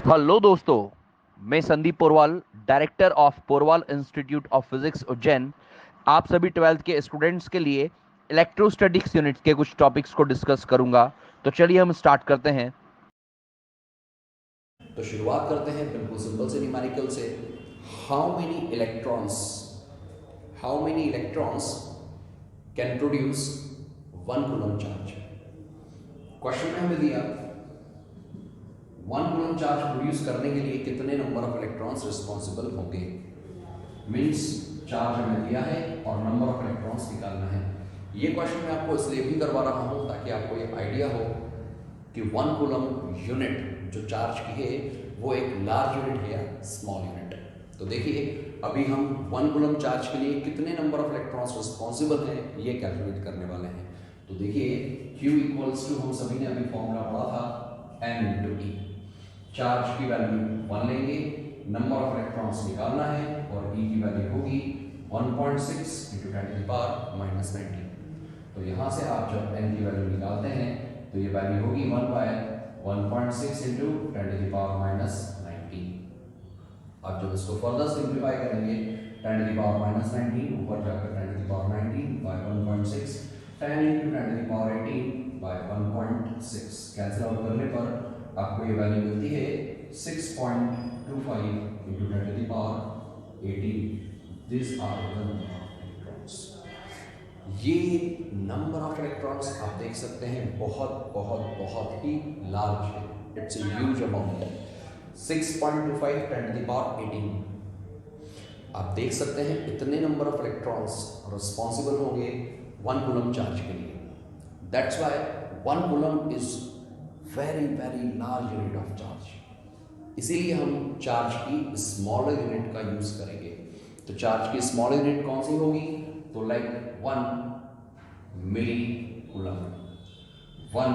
Hello दोस्तों। मैं Sandeep Porwal, director of Porwal institute of physics Ujjain, आप सभी ट्वेल्थ के स्टूडेंट्स के लिए इलेक्ट्रोस्टैटिक्स यूनिट्स के कुछ टॉपिक्स को डिस्कस करूंगा। तो चलिए हम स्टार्ट करते हैं। तो शुरुआत करते हैं बिल्कुल सिंपल से न्यूमेरिकल से। How many electrons how many electrons can produce 1 coulomb charge. Question में हमें दिया 1 कूलम चार्ज प्रोड्यूस करने के लिए कितने नंबर ऑफ इलेक्ट्रॉन्स रिस्पॉन्सिबल होंगे। मीन्स चार्ज हमें दिया है और नंबर ऑफ इलेक्ट्रॉन्स निकालना है। ये क्वेश्चन मैं आपको इसलिए भी करवा रहा हूं ताकि आपको ये आइडिया हो कि 1 कूलम यूनिट जो चार्ज की है वो एक लार्ज यूनिट है या स्मॉल यूनिट। तो देखिए अभी हम 1 कूलम चार्ज के लिए कितने नंबर ऑफ इलेक्ट्रॉन्स रिस्पॉन्सिबल हैं ये कैलकुलेट करने वाले हैं। तो देखिए Q इक्वल्स टू हम सभी ने अभी फॉर्मूला पढ़ा था N इंटू E। चार्ज की वैल्यू 1 लेंगे, नंबर ऑफ इलेक्ट्रॉन्स निकालना है और E की वैल्यू होगी 1.6 इंटू 10⁻⁻⁹। तो यहाँ से आप जब N की वैल्यू निकालते हैं तो ये वैल्यू होगी 1/1.6 इंटू 10⁻⁻⁹। अब जब इसको फर्दर सिंप्लीफाई करेंगे 10⁻⁻⁹ ऊपर जाकर 10⁻⁹/1.6 10 इंटू 10⁻⁸/1.6 कैंसिल आउट करने पर आपको ये वैल्यू मिलती है 6.25 into 10⁻18। This are the number of electrons. ये नंबर ऑफ इलेक्ट्रॉन्स आप देख सकते हैं बहुत बहुत बहुत ही लार्ज है। It's a huge amount. 6.25 10⁻18। आप देख सकते हैं इतने नंबर ऑफ इलेक्ट्रॉन्स रिस्पॉन्सिबल होंगे 1 कूलम चार्ज के लिए। That's why 1 coulomb is very very large unit of charge. इसीलिए हम चार्ज की स्मॉलर यूनिट का यूज करेंगे। तो चार्ज की स्मॉलर यूनिट कौन सी होगी? तो like 1 milli coulomb, 1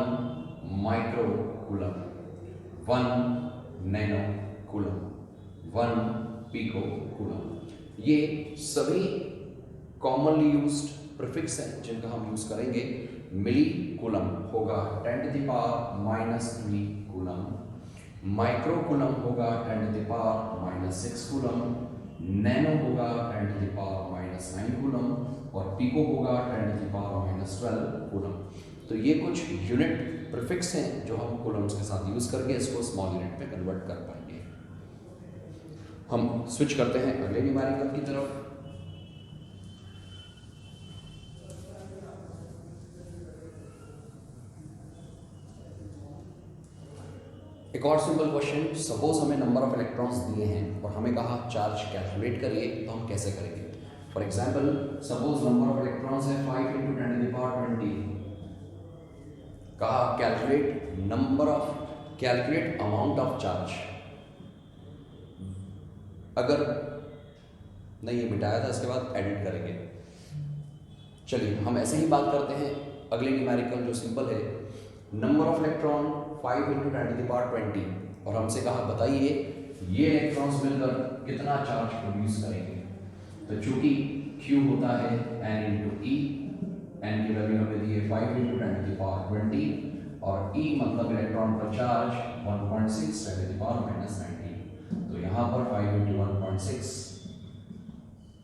micro coulomb, 1 nano coulomb, 1 pico coulomb. ये सभी कॉमनली यूज्ड प्रीफिक्स हैं जिनका हम यूज करेंगे। मिली कूलम होगा 10⁻³ कूलम, माइक्रो कूलम होगा 10⁻⁻6 कूलम, नैनो होगा 10⁻⁻9 कूलम और पिको होगा 10⁻⁻12 कूलम। तो ये कुछ यूनिट प्रीफिक्स हैं जो हम कूलम्स के साथ यूज करके इसको स्मॉल यूनिट में कन्वर्ट कर पाएंगे। हम स्विच करते हैं अगले न्यूमेरिकल की तरफ। एक और सिंपल क्वेश्चन। सपोज हमें नंबर ऑफ इलेक्ट्रॉन्स दिए हैं और हमें कहा चार्ज कैलकुलेट करिए, तो हम कैसे करेंगे? For example suppose number of electrons है 5 इंटू 10⁻20। कहा कैलकुलेट अमाउंट ऑफ चार्ज। अगर नहीं ये मिटाया था इसके बाद एडिट करेंगे। चलिए हम ऐसे ही बात करते हैं। अगले न्यूमेरिकल जो सिंपल है, नंबर ऑफ इलेक्ट्रॉन 5 इंटू 10⁻20 और हमसे कहा बताइए ये इलेक्ट्रॉन्स मिलकर कितना चार्ज प्रोड्यूस करेंगे। तो चूंकि Q होता है N इंटू E, N की वैल्यू हमें दी है 5 इंटू 10⁻20 और E मतलब इलेक्ट्रॉन का चार्ज 1.6 10⁻⁻19। तो यहाँ पर 5 इंटू 1.6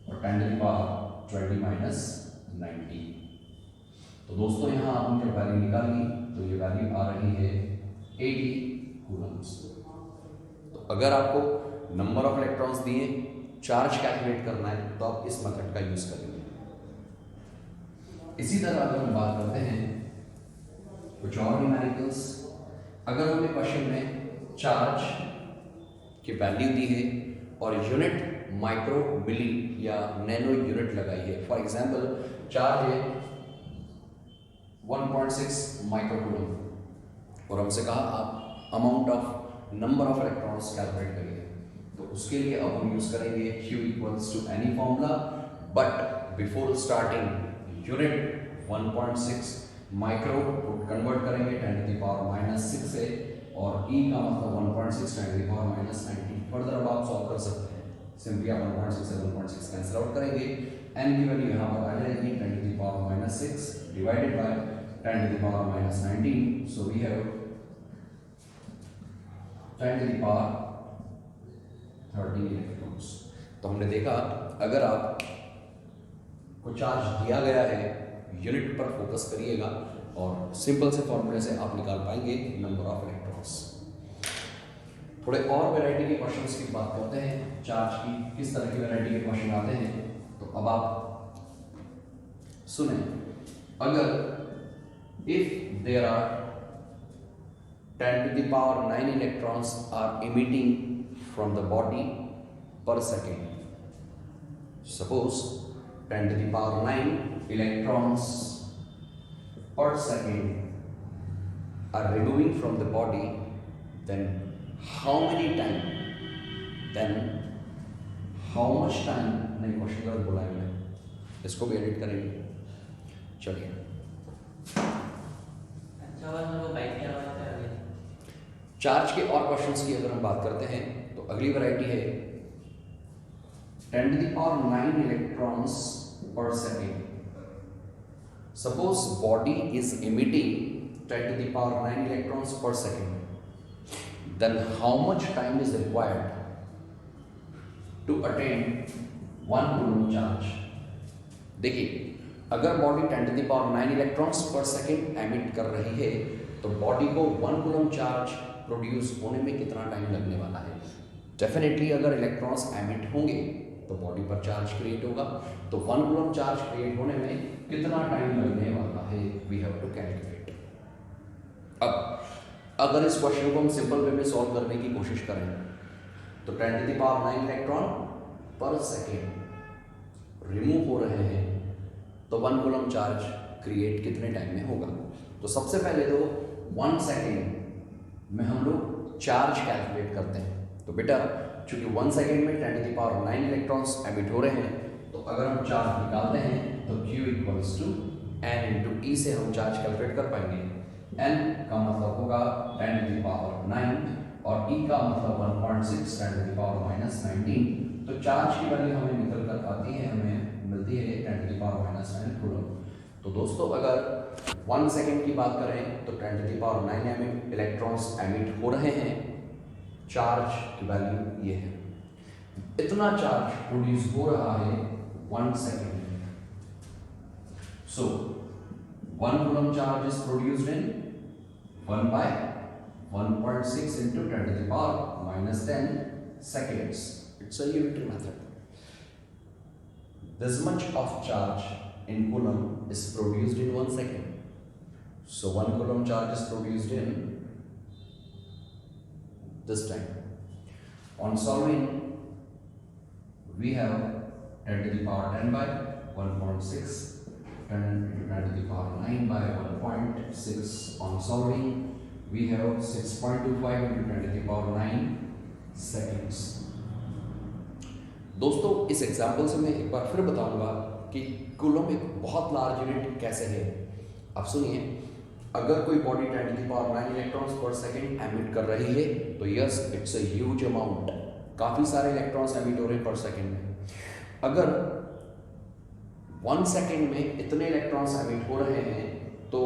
और 10⁻20⁻19। तो दोस्तों यहाँ आपने जब वैल्यू निकाली तो ये वैल्यू आ रही है 80 कूलम्स। तो अगर आपको नंबर ऑफ इलेक्ट्रॉन्स दिए, चार्ज कैलकुलेट करना है तो आप इस मेथड का यूज करेंगे। इसी तरह अगर हम बात करते हैं कुछ और न्यूमेरिकल्स। अगर हमें क्वेश्चन में चार्ज की वैल्यू दी है और यूनिट माइक्रो, मिली या नैनो यूनिट लगाई है। फॉर एग्जाम्पल चार्ज है 1.6 माइक्रोकूलम और हमसे कहा आप amount of number of electrons calculate करिए। तो उसके लिए अब हम यूज करेंगे Q equals to any formula, but before starting unit 1.6 micro को कन्वर्ट करेंगे 10⁻⁻6 से और E का मतलब 1.6 10⁻⁻19। फर्दर अब आप सॉल्व कर सकते हैं। सिंपली आप 1.6 से 1.6 कैंसिल आउट करेंगे। N की वैल्यू यहाँ पर आ जाएगी 10⁻⁻6 divided by 10⁻⁻19. So we have 10 to the power 30 electrons. तो हमने देखा अगर आप को चार्ज दिया गया है, यूनिट पर फोकस करिएगा और सिंपल से फॉर्मूले से आप निकाल पाएंगे नंबर ऑफ इलेक्ट्रॉन्स। थोड़े और वैरायटी के क्वेश्चंस की बात करते हैं, चार्ज की किस तरह की वैरायटी के क्वेश्चन आते हैं। तो अब आप सुने, अगर if there are 10 to the power 9 electrons are emitting from the body per second. Suppose 10 to the power 9 electrons per second are removing from the body, then how many time? Then how much time? नहीं, question गलत बोला है मैंने, इसको भी edit करेंगे। चलिए charge के और क्वेश्चंस की अगर हम बात करते हैं तो अगली वैरायटी है 10 to the power 9 electrons per second. Suppose body is emitting 10 to the power 9 electrons per second. Then how much time is required to attain 1 coulomb charge? देखिए, अगर body 10 to the power 9 electrons per second emit कर रही है तो body को 1 coulomb charge produce होने में कितना टाइम लगने वाला है। डेफिनेटली अगर इलेक्ट्रॉन्स एमिट होंगे तो बॉडी पर चार्ज क्रिएट होगा, तो 1 कूलम चार्ज क्रिएट होने में कितना टाइम लगने वाला है, वी हैव टू कैलकुलेट। अब अगर इस क्वेश्चन को हम सिंपल वे में सॉल्व करने की कोशिश करें तो 10 to the power 9 इलेक्ट्रॉन पर सेकेंड रिमूव हो रहे हैं तो 1 कूलम चार्ज क्रिएट कितने टाइम में होगा। तो सबसे पहले तो 1 सेकेंड में हम लोग चार्ज कैलकुलेट करते हैं। तो बेटा चूंकि 1 सेकेंड में 10 to the power 9 electrons emit हो रहे हैं तो अगर हम चार्ज निकालते हैं तो Q equals to N into E से हम चार्ज कैलकुलेट कर पाएंगे। N का मतलब होगा 10 to the power 9 और E का मतलब 1.6 10 to the power minus 19। तो चार्ज की वैल्यू हमें निकल कर आती है, हमें मिलती है 10 to the power minus 9 coulomb. तो दोस्तों अगर 1 सेकेंड की बात करें तो 10 to the power 9 electrons emit हो रहे हैं, चार्ज की वैल्यू ये है, इतना चार्ज प्रोड्यूस हो रहा है 1 सेकेंड में। सो 1 coulomb charge is produced in 1 by 1.6 into 10 to the power minus 10 seconds. It's a unitary method. This much of charge in coulomb is produced in 1 second. So 1 coulomb charge is produced in this time. On solving, we have 10 to the power 10 by 1.6, 10 into 10 to the power 9 by 1.6. On solving, we have 6.25 into 10 to the power 9 seconds. दोस्तों इस example से मैं एक बार फिर बताऊंगा कि coulomb एक बहुत लार्ज यूनिट कैसे है। अब सुनिए, अगर कोई body 10 to the power 9 electrons पर सेकेंड एमिट कर रही है तो yes it's a huge amount, काफ़ी सारे इलेक्ट्रॉन्स एमिट हो रहे हैं पर सेकेंड में। अगर 1 सेकेंड में इतने इलेक्ट्रॉन्स एमिट हो रहे हैं तो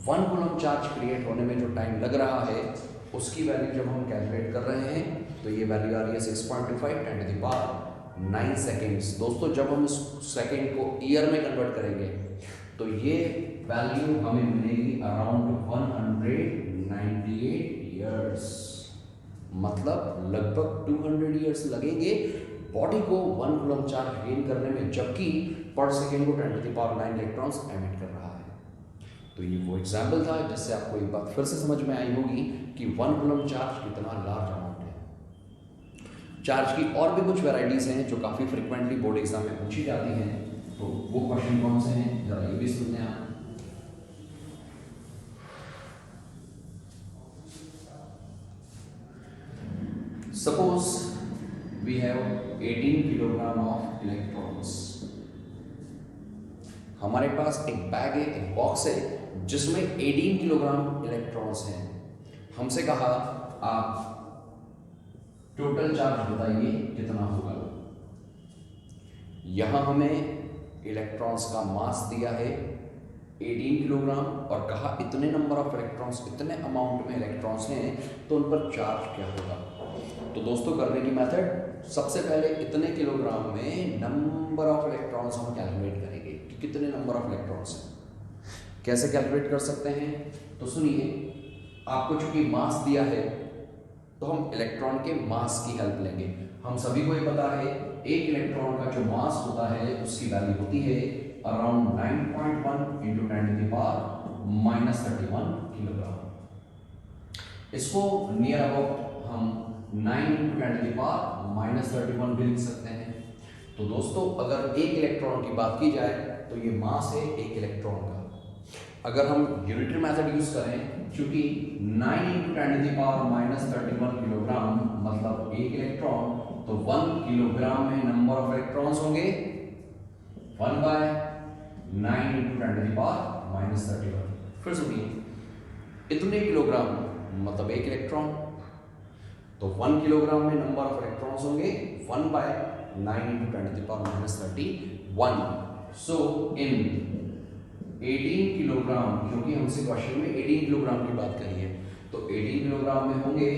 1 कूलम चार्ज क्रिएट होने में जो टाइम लग रहा है उसकी वैल्यू जब हम कैलकुलेट कर रहे हैं तो ये वैल्यू आ रही है 6.25 10 to the power 9 सेकेंड्स। दोस्तों जब हम इस सेकेंड को ईयर में कन्वर्ट करेंगे तो ये वैल्यू हमें मिलेगी अराउंड 198 ईयर्स, मतलब लगभग 200 ईयर्स लगेंगे बॉडी को 1 कूलम चार्ज गेन करने में, जबकि पर सेकेंड को 10 to the power 9 electrons emit कर रहा है। तो ये वो एग्जाम्पल था जिससे आपको एक बात फिर से समझ में आई होगी कि 1 कूलम चार्ज कितना लार्ज अमाउंट है। चार्ज की और भी कुछ वैरायटीज हैं जो काफ़ी फ्रिक्वेंटली बोर्ड एग्जाम में पूछी जाती हैं, तो वो क्वेश्चन कौन से हैं जरा ये भी सुनते हैं आप। Suppose we have 18 kilogram of electrons. हमारे पास एक बैग है, एक बॉक्स है जिसमें 18 किलोग्राम इलेक्ट्रॉन्स हैं। हमसे कहा आप टोटल चार्ज बताइए कितना होगा। यहां हमें इलेक्ट्रॉन्स का मास दिया है 18 किलोग्राम और कहा इतने नंबर ऑफ इलेक्ट्रॉन्स, इतने अमाउंट में इलेक्ट्रॉन्स हैं तो उन पर चार्ज क्या होगा। तो दोस्तों करने की मेथड, सबसे पहले इतने किलोग्राम में नंबर ऑफ इलेक्ट्रॉन्स हम कैलकुलेट करेंगे कि कितने नंबर ऑफ इलेक्ट्रॉन्स हैं। कैसे कैलकुलेट कर सकते हैं, तो सुनिए, आपको चूंकि मास दिया है तो हम इलेक्ट्रॉन के मास की हेल्प लेंगे। हम सभी को ये पता है एक इलेक्ट्रॉन का जो मास होता है उसकी वैल्यू होती है अराउंड 9.1 इंटू 10⁻31 किलोग्राम। इसको नियर अबाउट हम 9 इंटू 10⁻31 भी लिख सकते हैं। तो दोस्तों अगर एक इलेक्ट्रॉन की बात की जाए तो ये मास है एक इलेक्ट्रॉन का। अगर हम यूनिटरी मेथड यूज करें, चूंकि 9 इंटू 10⁻31 किलोग्राम मतलब एक इलेक्ट्रॉन, तो 1 किलोग्राम में नंबर ऑफ इलेक्ट्रॉन्स होंगे 1/9 इंटू 10⁻31। फिर सुनिए, इतने किलोग्राम मतलब एक इलेक्ट्रॉन, तो 1 किलोग्राम में नंबर ऑफ इलेक्ट्रॉन्स होंगे 1/9 इंटू 10⁻31। सो इन 18 किलोग्राम, क्योंकि हमसे क्वेश्चन में 18 किलोग्राम की बात करी है, तो 18 किलोग्राम में होंगे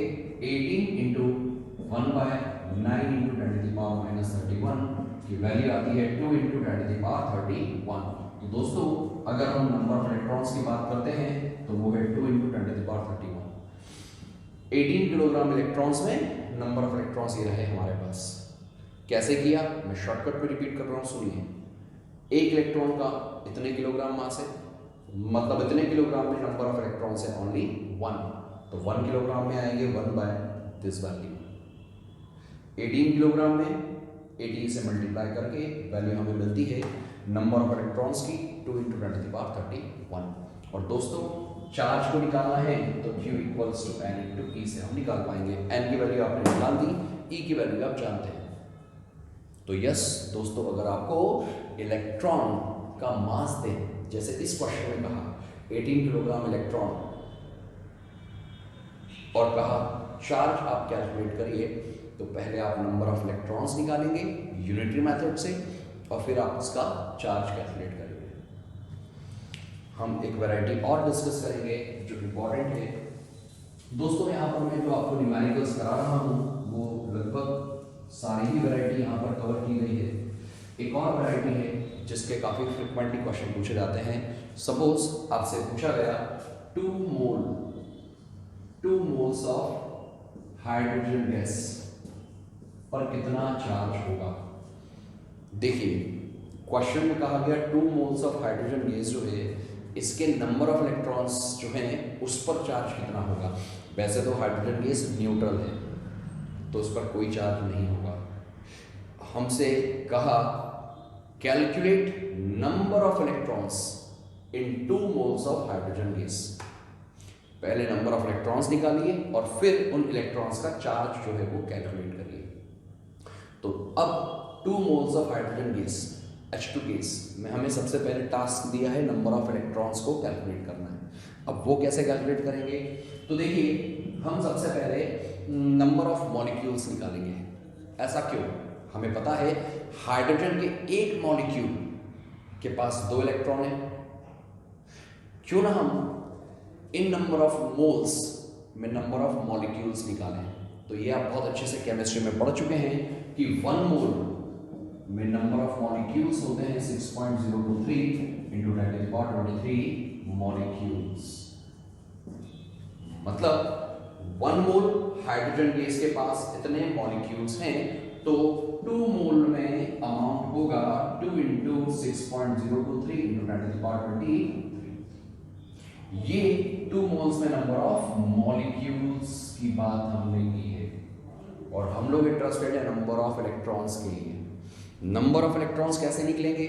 18 इंटू 1/9 इंटू 10⁻31 की वैल्यू आती है 2 इंटू 10⁻31। तो दोस्तों अगर हम नंबर ऑफ इलेक्ट्रॉन्स की बात करते हैं तो वो है 2 इंटू 10⁻31। 18 किलोग्राम इलेक्ट्रॉन्स में नंबर ऑफ इलेक्ट्रॉन्स ये रहे हमारे पास। कैसे किया, मैं शॉर्टकट में रिपीट कर रहा हूँ, सुनिए। एक इलेक्ट्रॉन का इतने किलोग्राम मास है, मतलब इतने किलोग्राम में नंबर ऑफ इलेक्ट्रॉन्स है ओनली 1, तो 1 किलोग्राम में आएंगे 1/दिस वैल्यू। 18 किलोग्राम में 18 से मल्टीप्लाई करके वैल्यू हमें मिलती है नंबर ऑफ इलेक्ट्रॉन्स की 2 इंटू 10⁻31। और दोस्तों चार्ज को निकालना है तो Q equals to N into E से हम निकाल पाएंगे। N की वैल्यू आपने निकाल दी, E की वैल्यू आप जानते हैं। तो यस दोस्तों, अगर आपको इलेक्ट्रॉन का मास दे, जैसे इस क्वेश्चन में कहा 18 किलोग्राम इलेक्ट्रॉन और कहा चार्ज आप कैलकुलेट करिए, तो पहले आप नंबर ऑफ इलेक्ट्रॉन्स निकालेंगे यूनिटरी मेथड से और फिर आप उसका चार्ज कैलकुलेट करेंगे। हम एक वैरायटी और डिस्कस करेंगे जो इम्पोर्टेंट है दोस्तों। यहाँ पर मैं जो आपको न्यूमेरिकल्स करा रहा हूँ वो लगभग सारी ही वैरायटी यहाँ पर कवर की गई है। एक और वैरायटी है जिसके काफ़ी फ्रिक्वेंटली क्वेश्चन पूछे जाते हैं। सपोज आपसे पूछा गया 2 मोल्स ऑफ हाइड्रोजन गैस पर कितना चार्ज होगा। देखिए क्वेश्चन में कहा गया 2 मोल्स ऑफ हाइड्रोजन गैस जो है इसके नंबर ऑफ इलेक्ट्रॉन्स जो हैं उस पर चार्ज कितना होगा। वैसे तो हाइड्रोजन गैस न्यूट्रल है तो उस पर कोई चार्ज नहीं होगा। हमसे कहा calculate number of electrons in 2 moles of hydrogen gas. पहले नंबर ऑफ इलेक्ट्रॉन्स निकालिए और फिर उन इलेक्ट्रॉन्स का चार्ज जो है वो कैलकुलेट करिए। तो अब 2 moles of hydrogen gas H2 gas में हमें सबसे पहले टास्क दिया है नंबर ऑफ इलेक्ट्रॉन्स को कैलकुलेट करना है। अब वो कैसे कैलकुलेट करेंगे, तो देखिए हम सबसे पहले नंबर ऑफ मॉलिक्यूल्स निकालेंगे। ऐसा क्यों, हमें पता है हाइड्रोजन के एक मॉलिक्यूल के पास 2 इलेक्ट्रॉन है। क्यों ना हम इन नंबर ऑफ मोल्स में नंबर ऑफ मॉलिक्यूल्स निकालें। तो ये आप बहुत अच्छे से केमिस्ट्री में पढ़ चुके हैं कि 1 मोल में नंबर ऑफ मॉलिक्यूल्स होते हैं 6.023 इंटू 10⁻23 मॉलिक्यूल्स। मतलब 1 मोल हाइड्रोजन गैस के पास इतने मॉलिक्यूल्स हैं, तो 2 मोल में अमाउंट होगा 2 इंटू 6.023 इंटू 10⁻23। ये 2 मोल्स में नंबर ऑफ मॉलिक्यूल्स की बात हमने की है। और हम लोग इंटरेस्टेड है नंबर ऑफ इलेक्ट्रॉन्स के लिए। नंबर ऑफ इलेक्ट्रॉन्स कैसे निकलेंगे,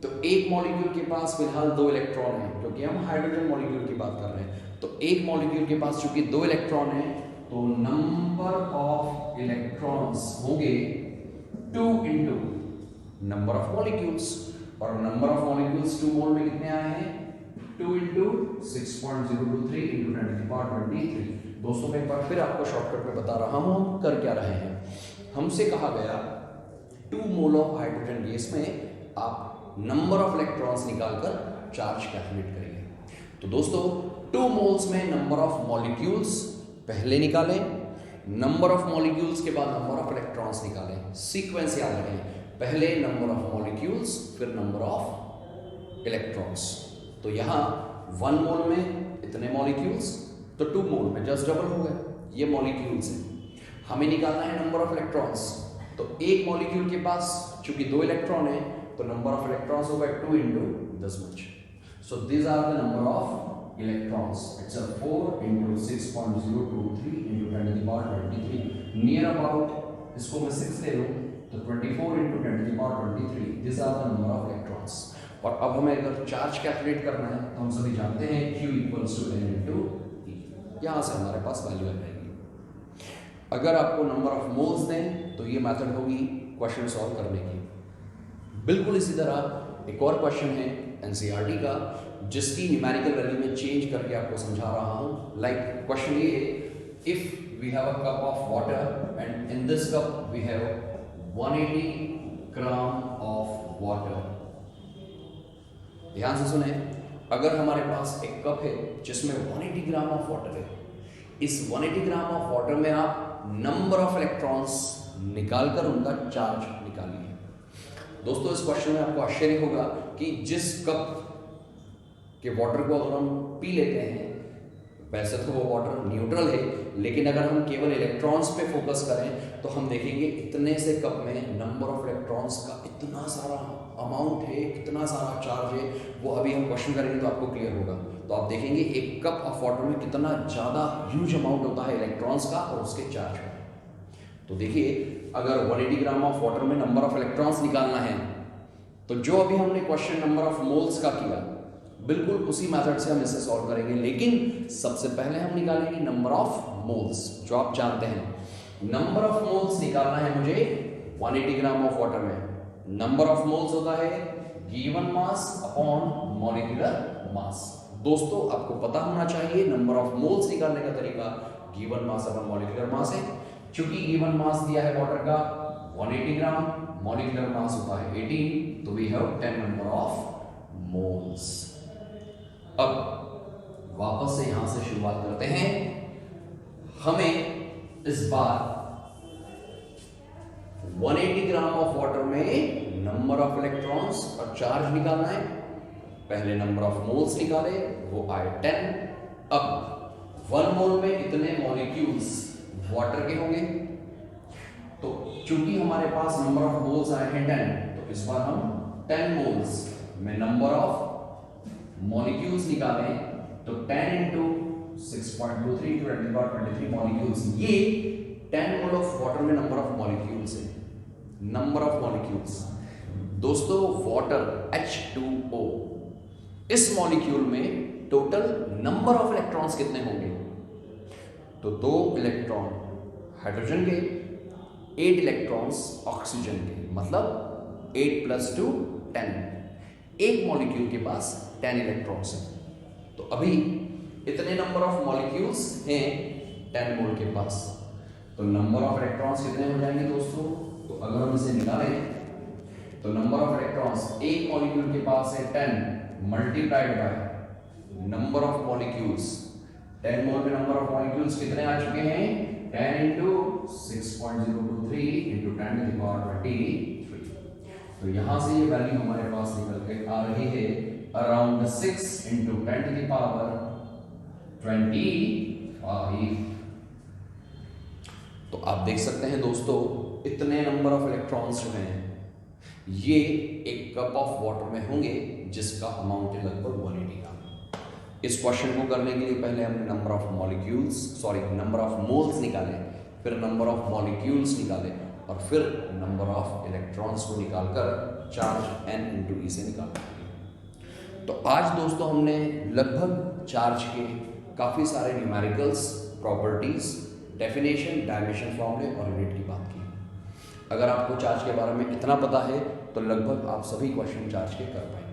तो एक मॉलिक्यूल के पास फिलहाल 2 इलेक्ट्रॉन हैं, क्योंकि हम हाइड्रोजन मॉलिक्यूल की बात कर रहे हैं। तो एक मॉलिक्यूल के पास चूंकि 2 इलेक्ट्रॉन हैं, तो नंबर ऑफ इलेक्ट्रॉन्स होंगे 2 इंटू नंबर ऑफ मॉलिक्यूल्स। और नंबर ऑफ मॉलिक्यूल्स 2 मोल में कितने आए हैं, 2 इंटू 6.023 इंटू 10⁻23। दोस्तों मैं एक बार फिर आपको शॉर्टकट में बता रहा हूं हम कर क्या रहे हैं। हमसे कहा गया 2 मोल ऑफ हाइड्रोजन गैस में आप नंबर ऑफ इलेक्ट्रॉन्स निकालकर चार्ज कैलकुलेट करेंगे। तो दोस्तों 2 मोल्स में नंबर ऑफ मॉलिक्यूल्स पहले निकालें, नंबर ऑफ मॉलिक्यूल्स के बाद नंबर ऑफ इलेक्ट्रॉन्स निकालें। सीक्वेंस याद रखें, पहले नंबर ऑफ मॉलिक्यूल्स फिर नंबर ऑफ इलेक्ट्रॉन्स। तो यहाँ 1 मोल में इतने मॉलिक्यूल्स, तो 2 मोल में जस्ट डबल हो गए, ये मॉलिक्यूल्स हैं। हमें निकालना है नंबर ऑफ इलेक्ट्रॉन्स, तो एक मॉलिक्यूल के पास चूंकि 2 इलेक्ट्रॉन है तो नंबर ऑफ इलेक्ट्रॉन्स होगा 2 into this much. So these are the number of electrons. It's a 4 into 6.023 into 10 to the power 23. Near about इसको मैं 6 ले लूँ तो 24 into 10 to the power 23. These are the number of electrons. और अब हमें अगर चार्ज कैलकुलेट करना है तो हम सभी जानते हैं Q equals to N into E. यहाँ से हमारे पास वैल्यू आ जाएगी। अगर आपको नंबर ऑफ मोल्स दें तो ये मेथड होगी क्वेश्चन सॉल्व करने की। बिल्कुल इसी तरह एक और क्वेश्चन है एनसीईआरटी का, जिसकी न्यूमेरिकल वैल्यू में चेंज करके आपको समझा रहा हूं। लाइक क्वेश्चन ये है, if we have a cup of water and in this cup we have 180 gram of water. ध्यान से सुने, अगर हमारे पास एक कप है जिसमें 180 ग्राम ऑफ वाटर है, इस 180 ग्राम ऑफ वाटर में आप नंबर ऑफ इलेक्ट्रॉन्स निकालकर उनका चार्ज निकालिए। दोस्तों इस क्वेश्चन में आपको आश्चर्य होगा कि जिस कप के वाटर को अगर हम पी लेते हैं, वैसे तो वो वाटर न्यूट्रल है, लेकिन अगर हम केवल इलेक्ट्रॉन्स पे फोकस करें तो हम देखेंगे इतने से कप में नंबर ऑफ इलेक्ट्रॉन्स का इतना सारा अमाउंट है, इतना सारा चार्ज है, वो अभी हम क्वेश्चन करेंगे तो आपको क्लियर होगा। तो आप देखेंगे एक कप ऑफ वाटर में कितना ज़्यादा ह्यूज अमाउंट होता है इलेक्ट्रॉन्स का और उसके चार्ज का। तो देखिए अगर 180 ग्राम ऑफ वाटर में नंबर ऑफ इलेक्ट्रॉन्स निकालना है तो जो अभी हमने क्वेश्चन नंबर ऑफ मोल्स का किया, बिल्कुल उसी मेथड से हम इसे सॉल्व करेंगे, लेकिन सबसे पहले हम निकालेंगे नंबर ऑफ मोल्स, जो आप जानते हैं। नंबर ऑफ मोल्स निकालना है मुझे 180 ग्राम ऑफ वाटर में। नंबर ऑफ मोल्स होता है given mass upon molecular mass. दोस्तों आपको पता होना चाहिए नंबर ऑफ मोल्स निकालने का तरीका given mass upon molecular mass है। चूंकि गिवन मास दिया है वाटर का 180 ग्राम, मॉलिक्यूलर मास होता है 18, तो we have 10 number of moles. अब वापस से यहां से शुरुआत करते हैं। हमें इस बार 180 ग्राम ऑफ वाटर में नंबर ऑफ इलेक्ट्रॉन्स और चार्ज निकालना है। पहले नंबर ऑफ मोल्स निकाले, वो आए 10। अब 1 मोल में इतने मॉलिक्यूल्स वाटर के होंगे, तो चूंकि हमारे पास नंबर ऑफ मोल्स आए हैं 10, तो इस बार हम 10 मोल्स में नंबर ऑफ मॉलिक्यूल्स निकालें तो 10 into 6.23 to 10 power 23 मॉलिक्यूल्स। ये 10 मोल ऑफ वाटर में नंबर ऑफ मॉलिक्यूल्स है। नंबर ऑफ मॉलिक्यूल्स दोस्तों, वाटर H2O, इस मॉलिक्यूल में टोटल नंबर ऑफ इलेक्ट्रॉन्स कितने होंगे? तो 2 इलेक्ट्रॉन हाइड्रोजन के, 8 इलेक्ट्रॉन्स ऑक्सीजन के, मतलब 8 + 2 10। एक मॉलिक्यूल के पास 10 इलेक्ट्रॉन्स हैं। तो अभी इतने नंबर ऑफ मॉलिक्यूल्स हैं 10 मोल के पास, तो नंबर ऑफ इलेक्ट्रॉन्स कितने हो जाएंगे दोस्तों? तो अगर हम इसे निकालें तो नंबर ऑफ इलेक्ट्रॉन्स एक मॉलिक्यूल के पास है 10 multiplied by number of molecules. 10 मोल में नंबर ऑफ मॉलिक्यूल्स कितने आ चुके हैं? 10 into 6.023 into 10 to the power 23। तो यहां से ये वैल्यू हमारे पास निकल के आ रही है around 6 into 10 to the power 25। तो आप देख सकते हैं दोस्तों, इतने नंबर ऑफ इलेक्ट्रॉन्स जो हैं ये एक कप ऑफ वाटर में होंगे, जिसका अमाउंट है लगभग 180 ग्राम। इस क्वेश्चन को करने के लिए पहले हमने number of molecules number of moles निकाले, फिर नंबर ऑफ मॉलिक्यूल्स निकाले और फिर नंबर ऑफ इलेक्ट्रॉन्स को निकालकर चार्ज n into E से निकाला। तो आज दोस्तों हमने लगभग चार्ज के काफ़ी सारे न्यूमेरिकल्स, प्रॉपर्टीज, डेफिनेशन, डायमेंशन फॉर्मूले और यूनिट की बात की। अगर आपको चार्ज के बारे में इतना पता है तो लगभग आप सभी क्वेश्चन चार्ज के कर पाएंगे।